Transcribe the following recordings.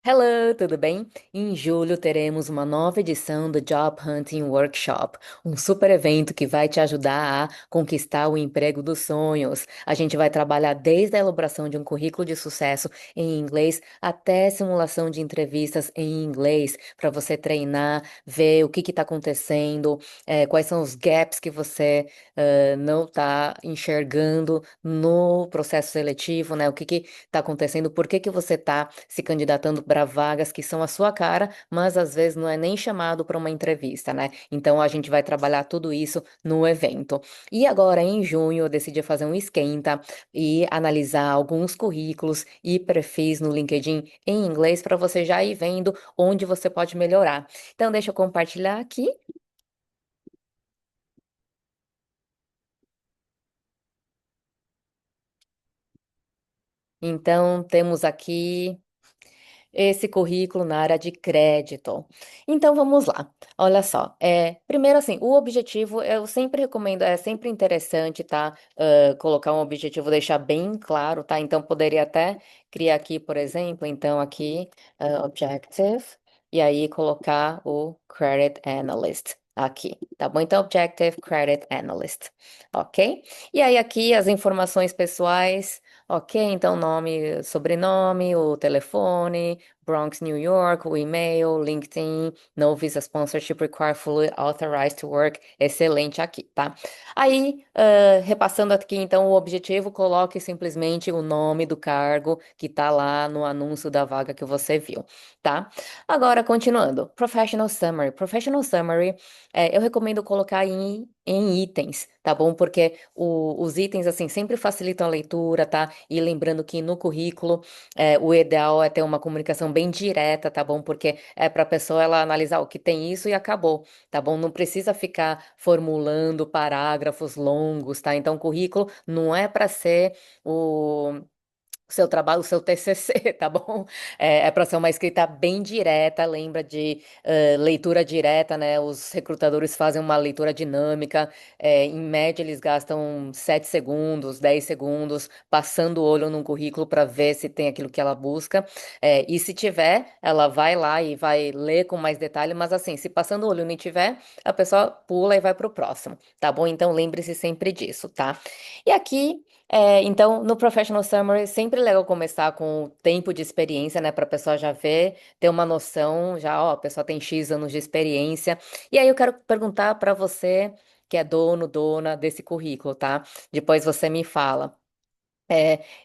Hello, tudo bem? Em julho teremos uma nova edição do Job Hunting Workshop, um super evento que vai te ajudar a conquistar o emprego dos sonhos. A gente vai trabalhar desde a elaboração de um currículo de sucesso em inglês até simulação de entrevistas em inglês, para você treinar, ver o que está acontecendo, quais são os gaps que você não está enxergando no processo seletivo, né? O que está acontecendo, por que que você está se candidatando para vagas que são a sua cara, mas às vezes não é nem chamado para uma entrevista, né? Então a gente vai trabalhar tudo isso no evento. E agora, em junho, eu decidi fazer um esquenta e analisar alguns currículos e perfis no LinkedIn em inglês para você já ir vendo onde você pode melhorar. Então, deixa eu compartilhar aqui. Então, temos aqui esse currículo na área de crédito. Então vamos lá. Olha só, primeiro assim, o objetivo eu sempre recomendo, é sempre interessante, tá? Colocar um objetivo, deixar bem claro, tá? Então poderia até criar aqui, por exemplo, então aqui, objective, e aí colocar o credit analyst. Aqui, tá bom? Então, Objective Credit Analyst, ok? E aí, aqui as informações pessoais, ok? Então, nome, sobrenome, o telefone, Bronx, New York, o e-mail, LinkedIn, no visa sponsorship required fully authorized to work. Excelente aqui, tá? Aí, repassando aqui então o objetivo, coloque simplesmente o nome do cargo que tá lá no anúncio da vaga que você viu, tá? Agora, continuando. Professional Summary. Professional Summary, eu recomendo colocar em itens, tá bom? Porque os itens, assim, sempre facilitam a leitura, tá? E lembrando que no currículo, o ideal é ter uma comunicação bem direta, tá bom? Porque é para a pessoa ela analisar o que tem isso e acabou, tá bom? Não precisa ficar formulando parágrafos longos, tá? Então, currículo não é para ser o seu trabalho, o seu TCC, tá bom? É para ser uma escrita bem direta, lembra de leitura direta, né? Os recrutadores fazem uma leitura dinâmica, em média eles gastam 7 segundos, 10 segundos, passando o olho num currículo para ver se tem aquilo que ela busca. E se tiver, ela vai lá e vai ler com mais detalhe, mas assim, se passando o olho não tiver, a pessoa pula e vai para o próximo, tá bom? Então lembre-se sempre disso, tá? E aqui. Então, no Professional Summary, sempre é legal começar com o tempo de experiência, né, para a pessoa já ver, ter uma noção, já, ó, a pessoa tem X anos de experiência. E aí eu quero perguntar para você, que é dono, dona desse currículo, tá? Depois você me fala.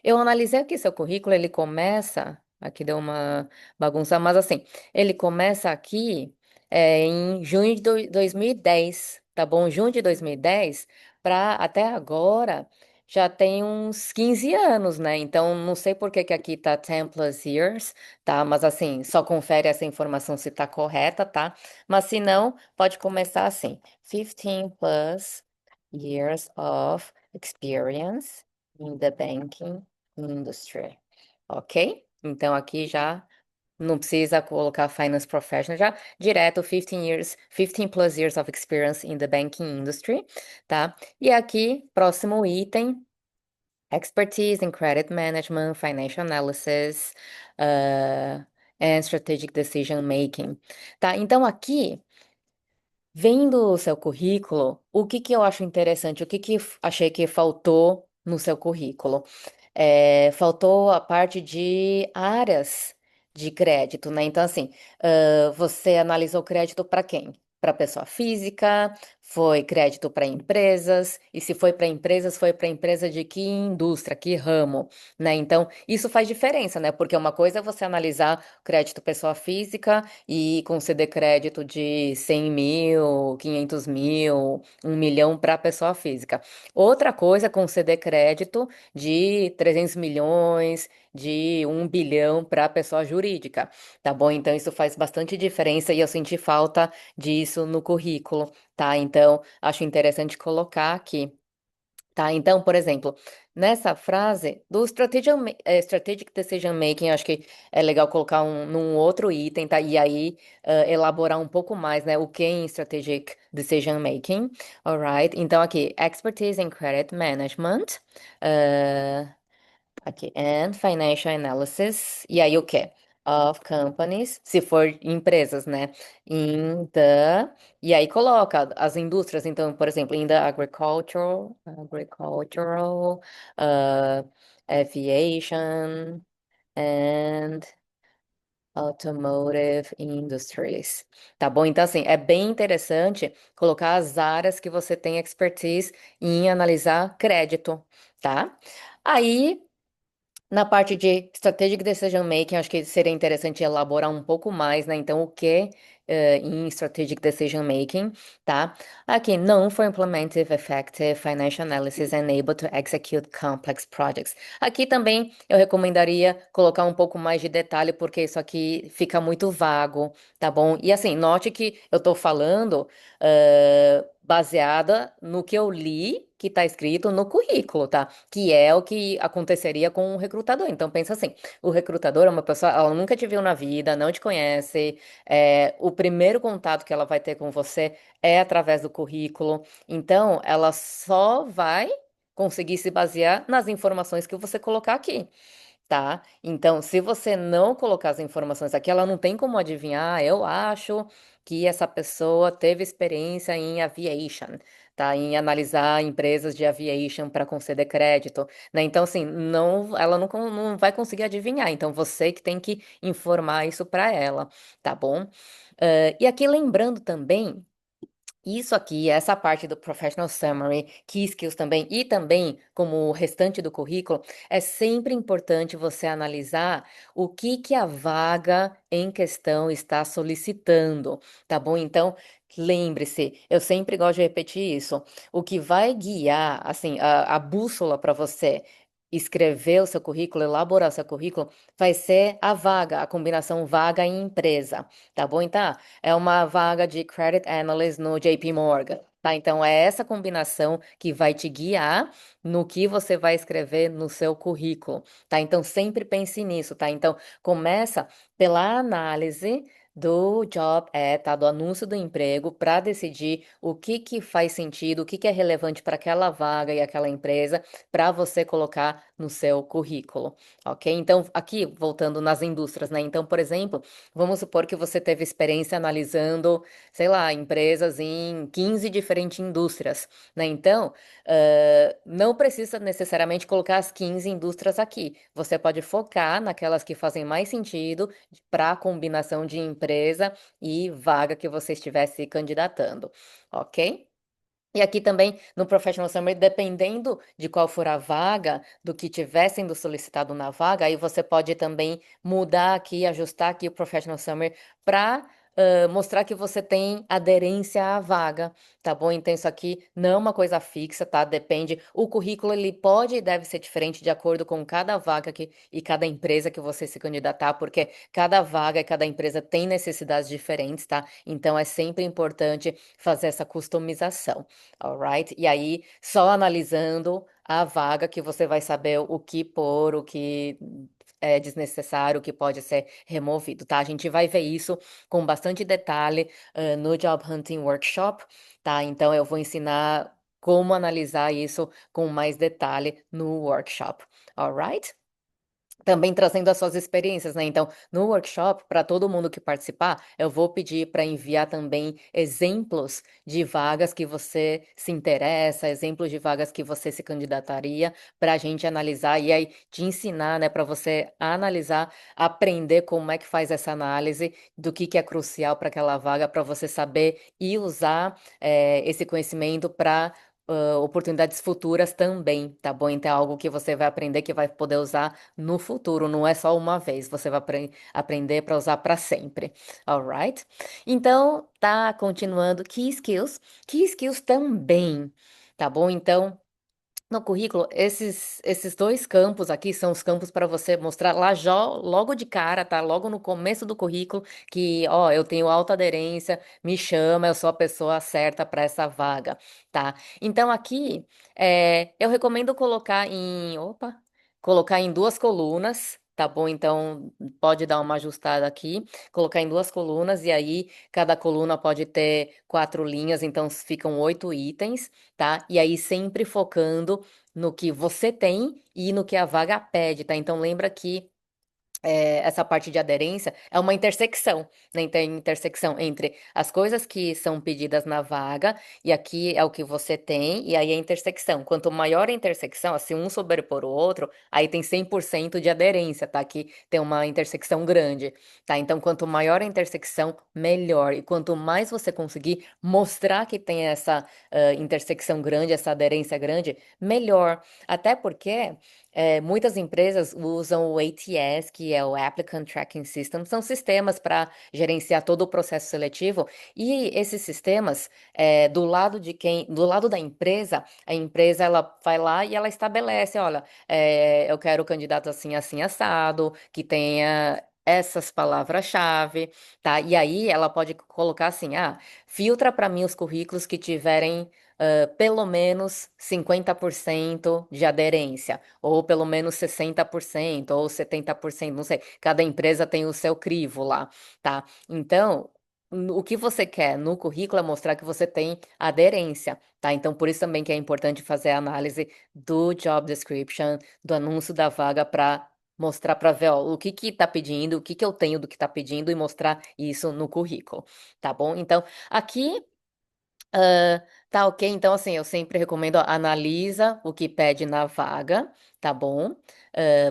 Eu analisei aqui seu currículo, ele começa, aqui deu uma bagunça, mas assim, ele começa aqui em junho de 2010, tá bom? Junho de 2010 para até agora já tem uns 15 anos, né? Então não sei por que que aqui tá 10 plus years, tá? Mas assim, só confere essa informação se tá correta, tá? Mas se não, pode começar assim, 15 plus years of experience in the banking industry, ok? Então aqui já não precisa colocar finance professional, já direto 15 years, 15 plus years of experience in the banking industry, tá? E aqui, próximo item, expertise in credit management, financial analysis, and strategic decision making, tá? Então aqui vendo o seu currículo, o que que eu acho interessante, o que que achei que faltou no seu currículo? Faltou a parte de áreas de crédito, né? Então, assim, você analisou crédito para quem? Para pessoa física, foi crédito para empresas, e se foi para empresas, foi para empresa de que indústria, que ramo, né? Então, isso faz diferença, né? Porque uma coisa é você analisar crédito pessoa física e conceder crédito de 100 mil, 500 mil, 1 milhão para pessoa física. Outra coisa é conceder crédito de 300 milhões, de 1 bilhão para pessoa jurídica, tá bom? Então isso faz bastante diferença e eu senti falta disso no currículo, tá? Então acho interessante colocar aqui. Tá, então, por exemplo, nessa frase do strategic decision making, acho que é legal colocar num outro item, tá? E aí elaborar um pouco mais, né? O que em strategic decision making, alright? Então, aqui, expertise in credit management, uh, aqui, and financial analysis, e aí o quê? of companies, se for empresas, né? In the, e aí coloca as indústrias, então, por exemplo, in the agricultural, uh, aviation and automotive industries. Tá bom? Então, assim, é bem interessante colocar as áreas que você tem expertise em analisar crédito, tá? Aí. Na parte de strategic decision making, acho que seria interessante elaborar um pouco mais, né? Então, o que em strategic decision making, tá? Aqui, known for implementing effective financial analysis and able to execute complex projects. Aqui também eu recomendaria colocar um pouco mais de detalhe, porque isso aqui fica muito vago, tá bom? E assim, note que eu tô falando baseada no que eu li, que tá escrito no currículo, tá? Que é o que aconteceria com o recrutador. Então, pensa assim: o recrutador é uma pessoa, ela nunca te viu na vida, não te conhece, o primeiro contato que ela vai ter com você é através do currículo. Então, ela só vai conseguir se basear nas informações que você colocar aqui. Tá? Então, se você não colocar as informações aqui, ela não tem como adivinhar. "Ah, eu acho que essa pessoa teve experiência em aviation, tá? Em analisar empresas de aviation para conceder crédito, né? Então, assim, não, ela não vai conseguir adivinhar. Então, você que tem que informar isso para ela, tá bom? E aqui lembrando também. Isso aqui, essa parte do Professional Summary, Key Skills também, e também como o restante do currículo, é sempre importante você analisar o que que a vaga em questão está solicitando, tá bom? Então, lembre-se, eu sempre gosto de repetir isso. O que vai guiar, assim, a bússola para você escrever o seu currículo, elaborar o seu currículo, vai ser a vaga, a combinação vaga e empresa, tá bom? Então, é uma vaga de Credit Analyst no JP Morgan, tá? Então, é essa combinação que vai te guiar no que você vai escrever no seu currículo, tá? Então, sempre pense nisso, tá? Então, começa pela análise do job ad, tá? Do anúncio do emprego, para decidir o que que faz sentido, o que que é relevante para aquela vaga e aquela empresa, para você colocar no seu currículo, ok? Então, aqui, voltando nas indústrias, né? Então, por exemplo, vamos supor que você teve experiência analisando, sei lá, empresas em 15 diferentes indústrias, né? Então, não precisa necessariamente colocar as 15 indústrias aqui. Você pode focar naquelas que fazem mais sentido para a combinação de empresa e vaga que você estivesse candidatando, ok? E aqui também no Professional Summary, dependendo de qual for a vaga, do que tiver sendo solicitado na vaga, aí você pode também mudar aqui, ajustar aqui o Professional Summary para mostrar que você tem aderência à vaga, tá bom? Então isso aqui não é uma coisa fixa, tá? Depende. O currículo ele pode e deve ser diferente de acordo com cada vaga e cada empresa que você se candidatar, porque cada vaga e cada empresa tem necessidades diferentes, tá? Então é sempre importante fazer essa customização. Alright? E aí, só analisando a vaga que você vai saber o que pôr, o que é desnecessário, o que pode ser removido, tá? A gente vai ver isso com bastante detalhe, no Job Hunting Workshop, tá? Então, eu vou ensinar como analisar isso com mais detalhe no workshop, alright? Também trazendo as suas experiências, né? Então, no workshop, para todo mundo que participar, eu vou pedir para enviar também exemplos de vagas que você se interessa, exemplos de vagas que você se candidataria, para a gente analisar e aí te ensinar, né, para você analisar, aprender como é que faz essa análise do que é crucial para aquela vaga, para você saber e usar esse conhecimento para oportunidades futuras também, tá bom? Então é algo que você vai aprender que vai poder usar no futuro, não é só uma vez, você vai aprender para usar para sempre, alright? Então, tá, continuando, key skills também, tá bom? Então, no currículo, esses dois campos aqui são os campos para você mostrar lá logo de cara, tá? Logo no começo do currículo, que, ó, eu tenho alta aderência, me chama, eu sou a pessoa certa para essa vaga, tá? Então aqui, eu recomendo colocar em duas colunas, tá bom? Então pode dar uma ajustada aqui, colocar em duas colunas e aí cada coluna pode ter 4 linhas, então ficam 8 itens, tá? E aí sempre focando no que você tem e no que a vaga pede, tá? Então lembra que essa parte de aderência é uma intersecção, né? Tem intersecção entre as coisas que são pedidas na vaga, e aqui é o que você tem, e aí a intersecção. Quanto maior a intersecção, assim, um sobrepor o outro, aí tem 100% de aderência, tá? Aqui tem uma intersecção grande, tá? Então, quanto maior a intersecção, melhor. E quanto mais você conseguir mostrar que tem essa intersecção grande, essa aderência grande, melhor. Até porque. Muitas empresas usam o ATS, que é o Applicant Tracking System, são sistemas para gerenciar todo o processo seletivo, e esses sistemas, do lado da empresa, a empresa ela vai lá e ela estabelece, olha, eu quero candidato assim, assim, assado, que tenha essas palavras-chave, tá? E aí ela pode colocar assim, filtra para mim os currículos que tiverem pelo menos 50% de aderência ou pelo menos 60% ou 70%, não sei. Cada empresa tem o seu crivo lá, tá? Então, o que você quer no currículo é mostrar que você tem aderência, tá? Então, por isso também que é importante fazer a análise do job description, do anúncio da vaga para mostrar para ver, ó, o que que tá pedindo, o que que eu tenho do que tá pedindo e mostrar isso no currículo, tá bom? Então, aqui tá ok, então assim, eu sempre recomendo, ó, analisa o que pede na vaga, tá bom?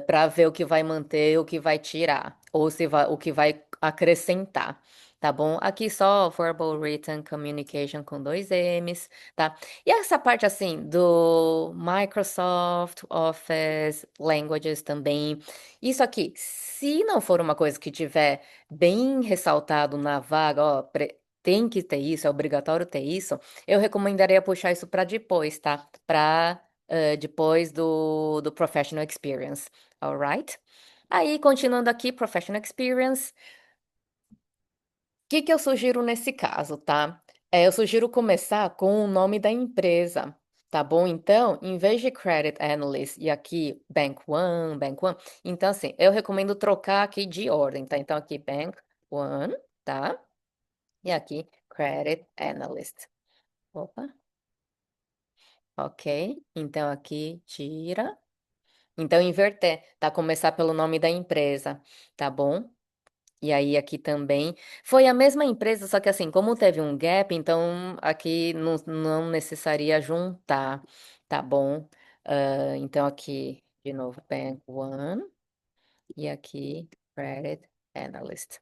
Para ver o que vai manter, o que vai tirar, ou se vai, o que vai acrescentar, tá bom? Aqui só Verbal Written Communication com dois M's, tá? E essa parte assim do Microsoft Office Languages também, isso aqui, se não for uma coisa que tiver bem ressaltado na vaga, ó, tem que ter isso, é obrigatório ter isso, eu recomendaria puxar isso para depois, tá? Para depois do Professional Experience, alright? Aí, continuando aqui, Professional Experience, o que que eu sugiro nesse caso, tá? Eu sugiro começar com o nome da empresa, tá bom? Então, em vez de Credit Analyst e aqui Bank One, então assim, eu recomendo trocar aqui de ordem, tá? Então aqui Bank One, tá? E aqui Credit Analyst. Opa, ok. Então aqui tira. Então inverter, tá? Começar pelo nome da empresa, tá bom? E aí aqui também foi a mesma empresa, só que assim, como teve um gap, então aqui não necessaria juntar, tá bom? Então aqui de novo Bank One e aqui Credit Analyst.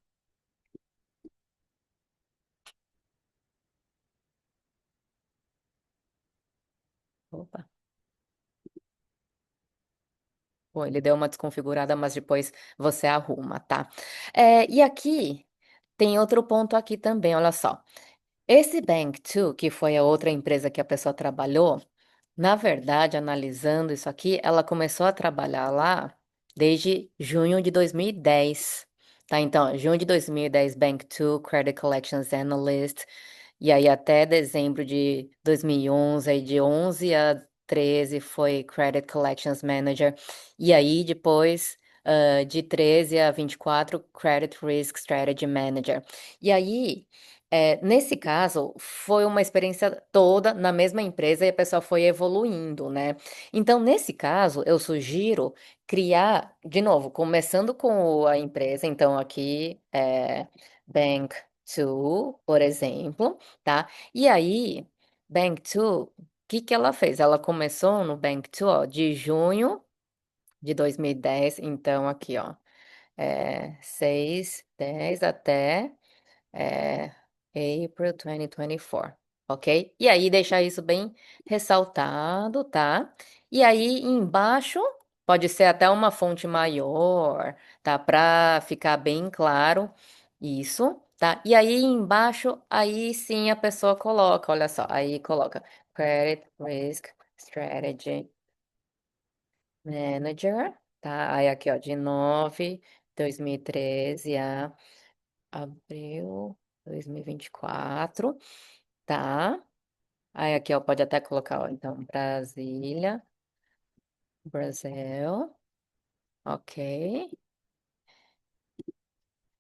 Opa. Bom, ele deu uma desconfigurada, mas depois você arruma, tá? E aqui tem outro ponto aqui também, olha só. Esse Bank2, que foi a outra empresa que a pessoa trabalhou, na verdade, analisando isso aqui, ela começou a trabalhar lá desde junho de 2010, tá? Então, junho de 2010, Bank2, Credit Collections Analyst, e aí até dezembro de 2011, aí de 11 a 13 foi Credit Collections Manager, e aí depois, de 13 a 24, Credit Risk Strategy Manager. E aí, nesse caso, foi uma experiência toda na mesma empresa e a pessoa foi evoluindo, né? Então, nesse caso, eu sugiro criar, de novo, começando com a empresa, então aqui Bank 2, por exemplo, tá? E aí, Bank 2, o que que ela fez? Ela começou no Bank 2, ó, de junho de 2010, então aqui, ó, 6, 10 até é, April 2024, ok? E aí deixar isso bem ressaltado, tá? E aí embaixo pode ser até uma fonte maior, tá? Para ficar bem claro isso, tá? E aí embaixo, aí sim a pessoa coloca, olha só, aí coloca Credit Risk Strategy Manager, tá? Aí aqui, ó, de 9, 2013 a abril 2024, tá? Aí aqui, ó, pode até colocar, ó, então, Brasília, Brasil, ok,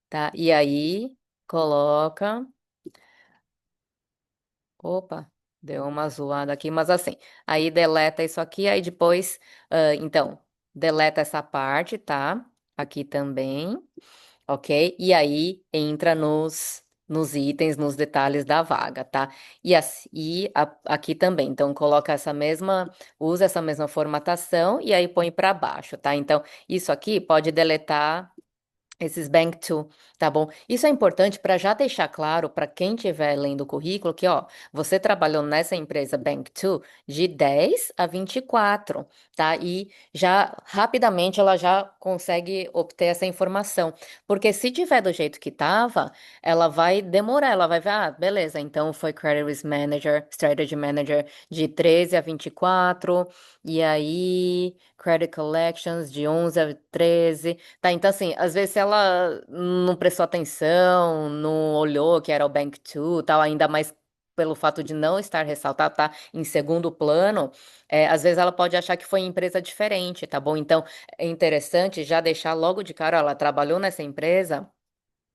tá? E aí, coloca, opa, deu uma zoada aqui, mas assim, aí deleta isso aqui, aí depois, então, deleta essa parte, tá? aqui também, ok? E aí entra nos itens, nos detalhes da vaga, tá? Aqui também, então coloca usa essa mesma formatação e aí põe para baixo, tá? Então, isso aqui pode deletar esses Bank to, tá bom? Isso é importante para já deixar claro para quem estiver lendo o currículo que, ó, você trabalhou nessa empresa Bank to de 10 a 24, tá? E já rapidamente ela já consegue obter essa informação. Porque se tiver do jeito que tava, ela vai demorar, ela vai ver, ah, beleza, então foi Credit Risk Manager, Strategy Manager de 13 a 24, e aí Credit Collections de 11 a 13. Tá, então assim, às vezes se ela não prestou atenção, não olhou que era o Bank 2, tal, ainda mais pelo fato de não estar ressaltado, tá em segundo plano, às vezes ela pode achar que foi em empresa diferente, tá bom? Então é interessante já deixar logo de cara, ó, ela trabalhou nessa empresa.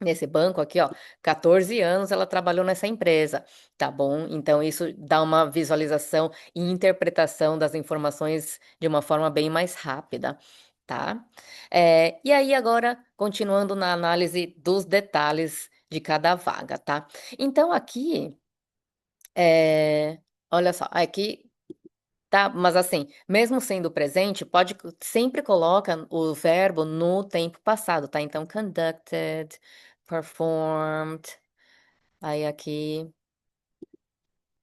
Nesse banco aqui, ó, 14 anos ela trabalhou nessa empresa, tá bom? Então isso dá uma visualização e interpretação das informações de uma forma bem mais rápida, tá? E aí agora, continuando na análise dos detalhes de cada vaga, tá? Então aqui, olha só, aqui tá, mas assim, mesmo sendo presente, sempre coloca o verbo no tempo passado, tá? Então, conducted, performed, aí aqui,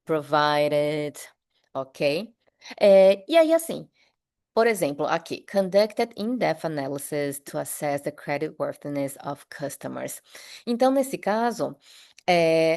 provided, ok? E aí, assim, por exemplo, aqui, conducted in-depth analysis to assess the creditworthiness of customers. Então, nesse caso,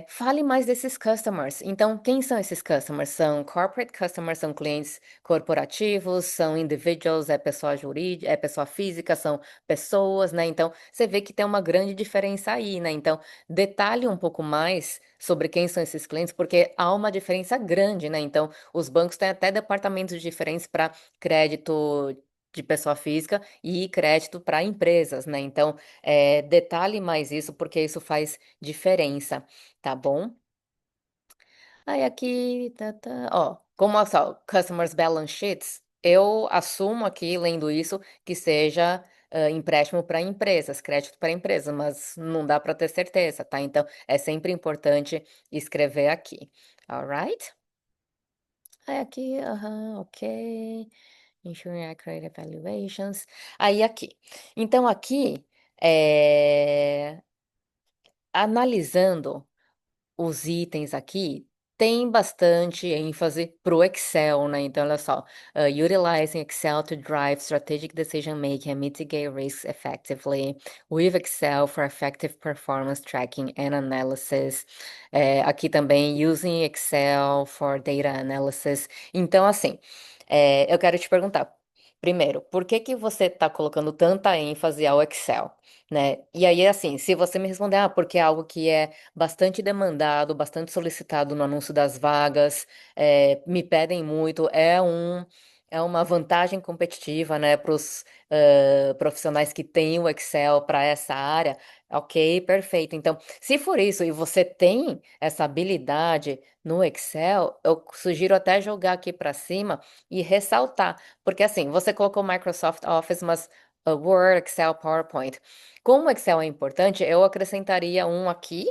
fale mais desses customers. Então, quem são esses customers? São corporate customers, são clientes corporativos, são individuals, é pessoa jurídica, é pessoa física, são pessoas, né? Então, você vê que tem uma grande diferença aí, né? Então, detalhe um pouco mais sobre quem são esses clientes, porque há uma diferença grande, né? Então, os bancos têm até departamentos diferentes para crédito de pessoa física e crédito para empresas, né? Então, detalhe mais isso, porque isso faz diferença, tá bom? Aí aqui, ó, como só, customers balance sheets, eu assumo aqui, lendo isso, que seja empréstimo para empresas, crédito para empresas, mas não dá para ter certeza, tá? Então, é sempre importante escrever aqui, alright? Aí aqui, aham, ok. Ensuring accurate evaluations. Aí aqui. Então, aqui, é, analisando os itens aqui, tem bastante ênfase pro Excel, né? Então, olha só. Utilizing Excel to drive strategic decision making and mitigate risks effectively. With Excel for effective performance tracking and analysis. Aqui também, using Excel for data analysis. Então, assim, eu quero te perguntar. Primeiro, por que que você está colocando tanta ênfase ao Excel, né? E aí, assim, se você me responder, ah, porque é algo que é bastante demandado, bastante solicitado no anúncio das vagas, me pedem muito, é uma vantagem competitiva, né, para os profissionais que têm o Excel para essa área. Ok, perfeito. Então, se for isso e você tem essa habilidade no Excel, eu sugiro até jogar aqui para cima e ressaltar, porque assim, você colocou Microsoft Office, mas Word, Excel, PowerPoint. Como o Excel é importante, eu acrescentaria um aqui,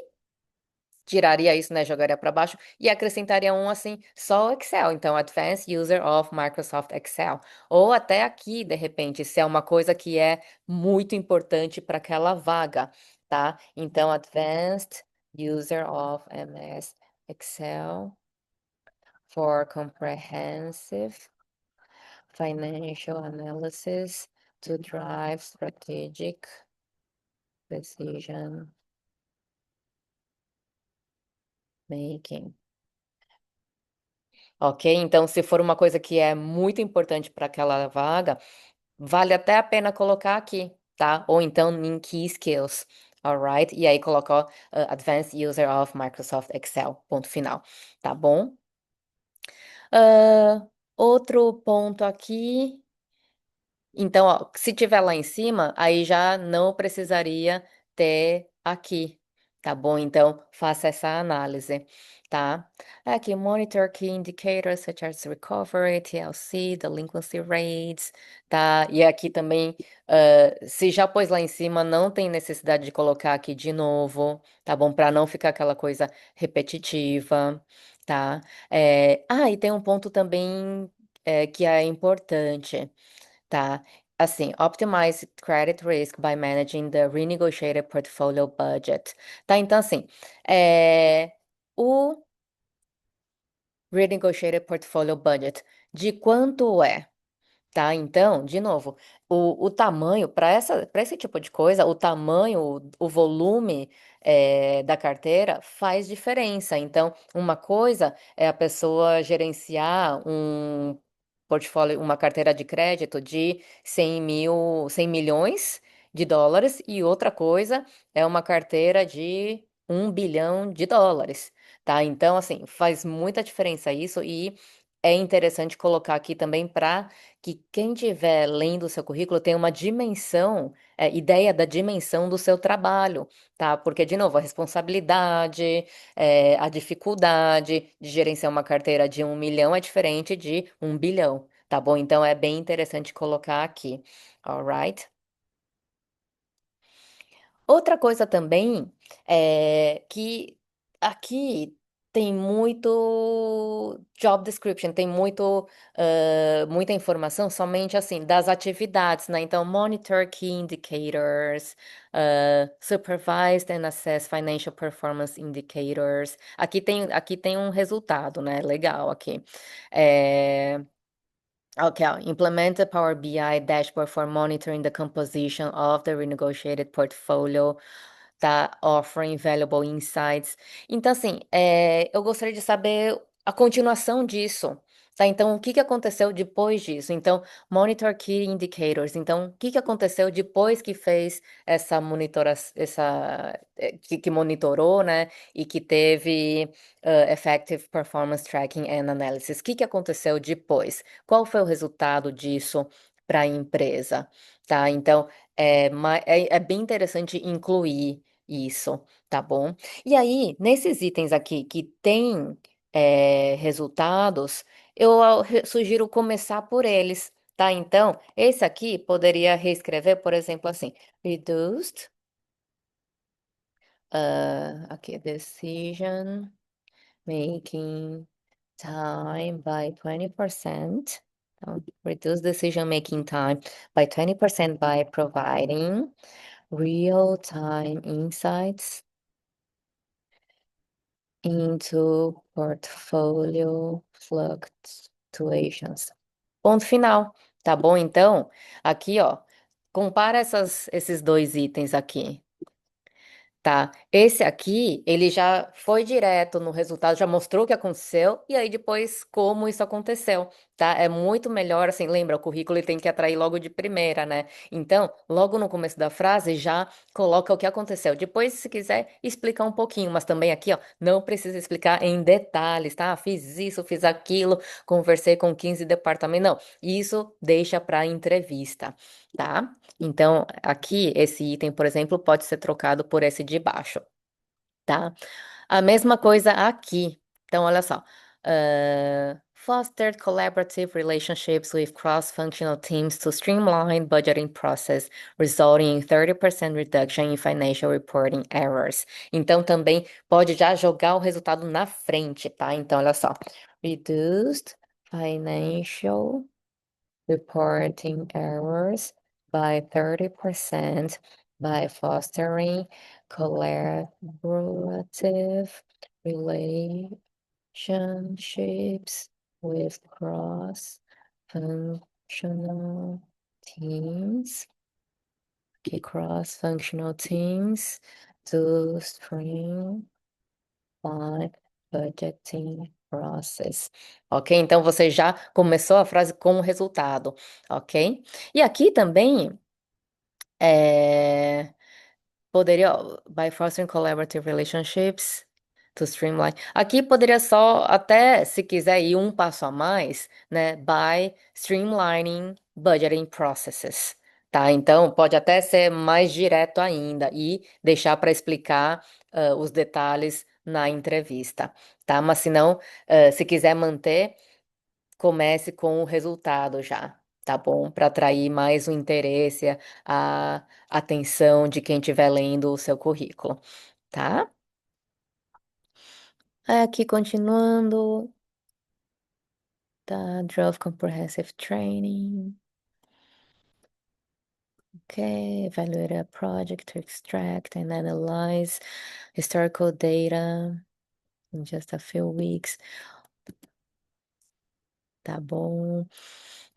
tiraria isso, né, jogaria para baixo e acrescentaria um assim, só o Excel. Então, Advanced User of Microsoft Excel. Ou até aqui, de repente, se é uma coisa que é muito importante para aquela vaga, tá? Então, Advanced User of MS Excel for comprehensive financial analysis to drive strategic decision making. Ok? Então, se for uma coisa que é muito importante para aquela vaga, vale até a pena colocar aqui, tá? Ou então em Key Skills, alright? E aí coloca ó, Advanced User of Microsoft Excel, ponto final, tá bom? Outro ponto aqui. Então, ó, se tiver lá em cima, aí já não precisaria ter aqui, tá bom? Então, faça essa análise, tá? Aqui, monitor key indicators such as recovery, TLC, delinquency rates, tá? E aqui também, se já pôs lá em cima, não tem necessidade de colocar aqui de novo, tá bom? Para não ficar aquela coisa repetitiva, tá? E tem um ponto também que é importante. Tá. Assim, optimize credit risk by managing the renegotiated portfolio budget. Tá, então assim, o renegotiated portfolio budget, de quanto é? Tá, então, de novo, o tamanho, para esse tipo de coisa, o tamanho, o volume da carteira faz diferença. Então, uma coisa é a pessoa gerenciar um portfólio, uma carteira de crédito de 100 milhões de dólares, e outra coisa é uma carteira de 1 bilhão de dólares. Tá? Então, assim, faz muita diferença isso, e é interessante colocar aqui também para que quem estiver lendo o seu currículo tenha uma dimensão, ideia da dimensão do seu trabalho, tá? Porque, de novo, a responsabilidade, a dificuldade de gerenciar uma carteira de 1 milhão é diferente de 1 bilhão, tá bom? Então é bem interessante colocar aqui, alright? Outra coisa também é que aqui tem muito job description, tem muita informação somente assim das atividades, né? Então, monitor key indicators, supervised and assess financial performance indicators. Aqui tem um resultado, né? Legal aqui. É, Okay, implement a Power BI dashboard for monitoring the composition of the renegotiated portfolio, tá offering valuable insights. Então, assim, eu gostaria de saber a continuação disso, tá? Então, o que que aconteceu depois disso? Então, monitor key indicators. Então, o que que aconteceu depois que fez essa que monitorou, né? E que teve effective performance tracking and analysis. O que que aconteceu depois? Qual foi o resultado disso para a empresa? Tá? Então, é bem interessante incluir isso, tá bom? E aí, nesses itens aqui que tem resultados, eu sugiro começar por eles, tá? Então, esse aqui poderia reescrever, por exemplo, assim: reduced, aqui, decision making time by 20%. Então, reduce decision-making time by 20% by providing real-time insights into portfolio fluctuations. Ponto final, tá bom? Então, aqui, ó, compara esses dois itens aqui. Tá, esse aqui, ele já foi direto no resultado, já mostrou o que aconteceu e aí depois como isso aconteceu, tá? É muito melhor, assim, lembra, o currículo ele tem que atrair logo de primeira, né? Então, logo no começo da frase já coloca o que aconteceu. Depois, se quiser, explica um pouquinho, mas também aqui, ó, não precisa explicar em detalhes, tá? Fiz isso, fiz aquilo, conversei com 15 departamentos, não. Isso deixa para entrevista, tá? Então, aqui, esse item, por exemplo, pode ser trocado por esse de baixo, tá? A mesma coisa aqui. Então, olha só. Fostered collaborative relationships with cross-functional teams to streamline budgeting process, resulting in 30% reduction in financial reporting errors. Então, também pode já jogar o resultado na frente, tá? Então, olha só. Reduced financial reporting errors by 30% by fostering collaborative relationships with cross-functional teams. Okay, cross-functional teams to streamline budgeting process. Ok? Então você já começou a frase com o resultado, ok? E aqui também é, poderia, ó, by fostering collaborative relationships to streamline. Aqui poderia só, até se quiser ir um passo a mais, né? By streamlining budgeting processes. tá? Então, pode até ser mais direto ainda e deixar para explicar os detalhes na entrevista, tá? Mas se não, se quiser manter, comece com o resultado já, tá bom? Para atrair mais o interesse, a atenção de quem estiver lendo o seu currículo, tá? Aqui continuando, tá? Drove Comprehensive Training. Okay, evaluate a project to extract and analyze historical data in just a few weeks. Tá bom.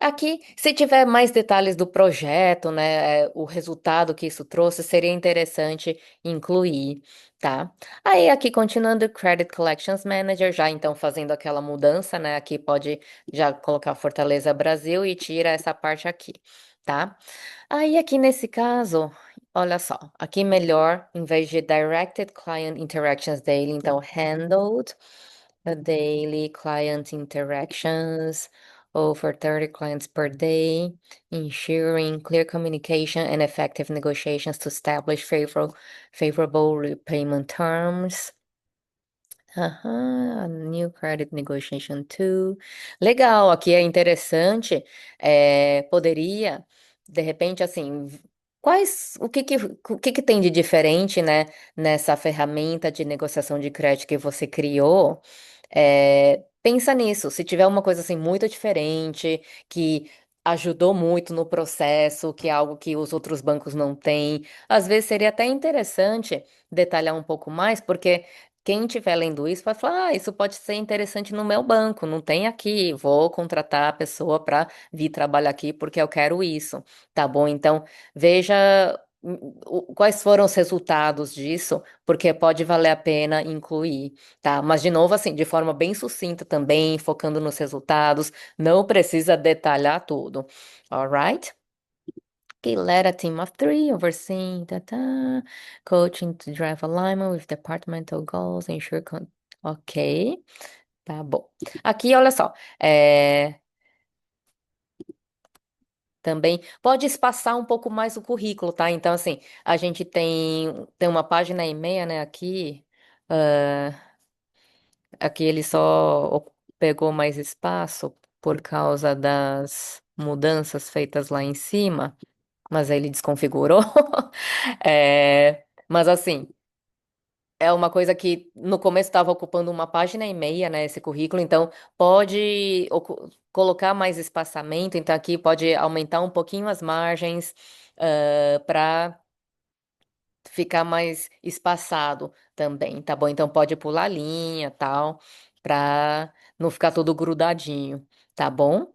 Aqui, se tiver mais detalhes do projeto, né, o resultado que isso trouxe, seria interessante incluir, tá? Aí, aqui, continuando, Credit Collections Manager, já então fazendo aquela mudança, né, aqui pode já colocar Fortaleza Brasil e tira essa parte aqui, tá? Aí, aqui nesse caso, olha só, aqui melhor, em vez de Directed Client Interactions Daily, então Handled the Daily Client Interactions over 30 clients per day, ensuring clear communication and effective negotiations to establish favorable repayment terms. Aham, New Credit Negotiation Tool. Legal, aqui é interessante. Poderia, de repente, assim, o que que tem de diferente, né, nessa ferramenta de negociação de crédito que você criou? Pensa nisso. Se tiver uma coisa assim muito diferente, que ajudou muito no processo, que é algo que os outros bancos não têm, às vezes seria até interessante detalhar um pouco mais, porque quem estiver lendo isso vai falar: ah, isso pode ser interessante no meu banco, não tem aqui, vou contratar a pessoa para vir trabalhar aqui porque eu quero isso, tá bom? Então, veja quais foram os resultados disso, porque pode valer a pena incluir, tá? Mas, de novo, assim, de forma bem sucinta também, focando nos resultados, não precisa detalhar tudo, alright? Okay, led a team of three, overseeing coaching to drive alignment with departmental goals, Ok, tá bom. Aqui, olha só, também pode espaçar um pouco mais o currículo, tá? Então, assim, a gente tem uma página e meia, né, aqui, ah, aqui ele só pegou mais espaço por causa das mudanças feitas lá em cima, mas aí ele desconfigurou. Mas assim, é uma coisa que no começo estava ocupando uma página e meia, né, esse currículo, então pode colocar mais espaçamento, então aqui pode aumentar um pouquinho as margens para ficar mais espaçado também, tá bom? Então pode pular linha, tal, para não ficar todo grudadinho, tá bom?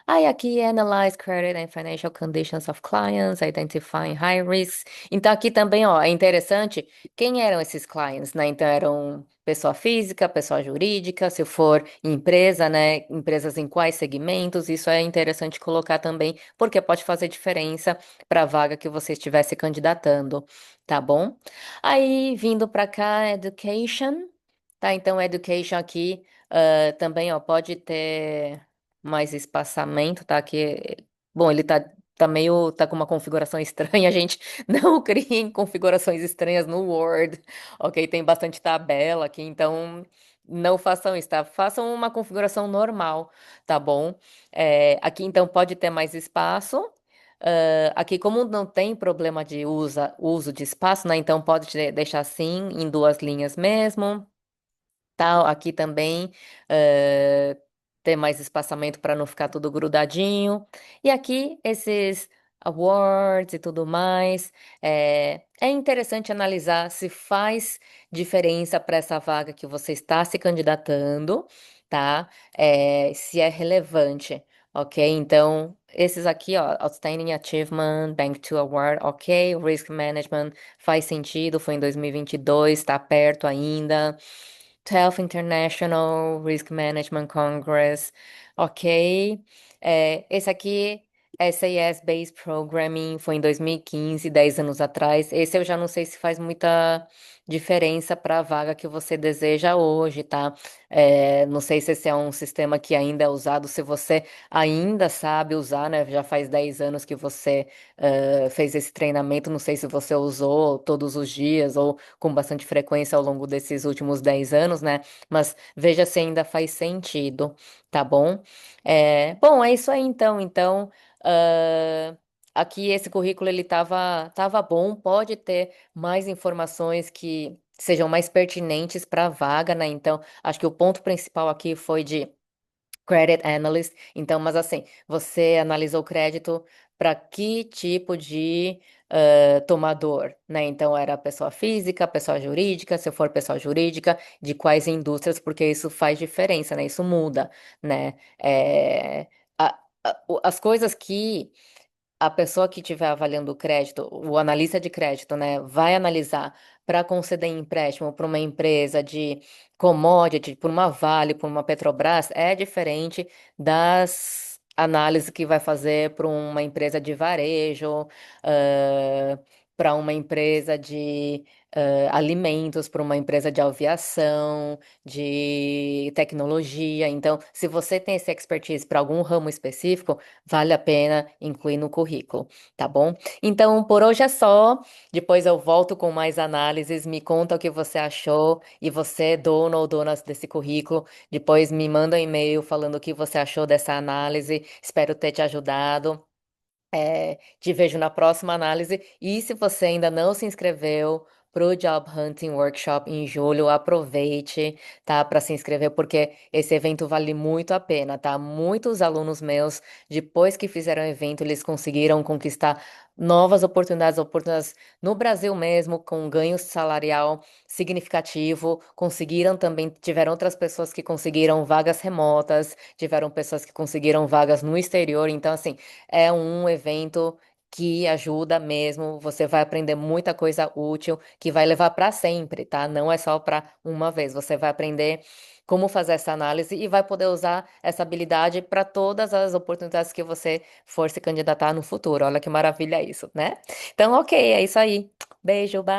Aí aqui, analyze credit and financial conditions of clients, identifying high risks. Então aqui também, ó, é interessante quem eram esses clients, né? Então eram pessoa física, pessoa jurídica, se for empresa, né? Empresas em quais segmentos, isso é interessante colocar também, porque pode fazer diferença para a vaga que você estivesse candidatando, tá bom? Aí, vindo para cá, education, tá? Então, education aqui também, ó, pode ter mais espaçamento, tá? Que, bom, ele tá com uma configuração estranha, a gente não cria configurações estranhas no Word, ok? Tem bastante tabela aqui, então não façam isso, tá? Façam uma configuração normal, tá bom? Aqui, então, pode ter mais espaço. Aqui, como não tem problema de uso de espaço, né? Então, pode deixar assim, em duas linhas mesmo tal. Aqui também ter mais espaçamento para não ficar tudo grudadinho. E aqui esses awards e tudo mais. É interessante analisar se faz diferença para essa vaga que você está se candidatando, tá? Se é relevante. Ok, então esses aqui, ó, Outstanding Achievement, Bank 2 Award, ok, Risk Management faz sentido, foi em 2022, está perto ainda. 12 International Risk Management Congress, ok. Esse aqui SAS Based Programming foi em 2015, 10 anos atrás. Esse eu já não sei se faz muita diferença para a vaga que você deseja hoje, tá? Não sei se esse é um sistema que ainda é usado, se você ainda sabe usar, né? Já faz 10 anos que você fez esse treinamento, não sei se você usou todos os dias ou com bastante frequência ao longo desses últimos 10 anos, né? Mas veja se ainda faz sentido, tá bom? Bom, é isso aí então. Então. Ah, aqui esse currículo ele tava bom, pode ter mais informações que sejam mais pertinentes para a vaga, né? Então, acho que o ponto principal aqui foi de Credit Analyst. Então, mas assim, você analisou o crédito para que tipo de tomador, né? Então, era pessoa física, pessoa jurídica, se for pessoa jurídica, de quais indústrias, porque isso faz diferença, né? Isso muda, né? As coisas que a pessoa que estiver avaliando o crédito, o analista de crédito, né, vai analisar para conceder empréstimo para uma empresa de commodity, por uma Vale, por uma Petrobras, é diferente das análises que vai fazer para uma empresa de varejo, para uma empresa de alimentos, para uma empresa de aviação, de tecnologia. Então, se você tem esse expertise para algum ramo específico, vale a pena incluir no currículo, tá bom? Então, por hoje é só. Depois eu volto com mais análises. Me conta o que você achou. E você, dono ou dona desse currículo, depois me manda um e-mail falando o que você achou dessa análise. Espero ter te ajudado. Te vejo na próxima análise. E se você ainda não se inscreveu pro Job Hunting Workshop em julho, aproveite, tá, para se inscrever, porque esse evento vale muito a pena, tá? Muitos alunos meus, depois que fizeram o evento, eles conseguiram conquistar novas oportunidades, oportunidades no Brasil mesmo, com ganho salarial significativo. Conseguiram também, tiveram outras pessoas que conseguiram vagas remotas, tiveram pessoas que conseguiram vagas no exterior. Então, assim, é um evento que ajuda mesmo. Você vai aprender muita coisa útil que vai levar para sempre, tá? Não é só para uma vez. Você vai aprender como fazer essa análise e vai poder usar essa habilidade para todas as oportunidades que você for se candidatar no futuro. Olha que maravilha isso, né? Então, ok, é isso aí. Beijo, bye.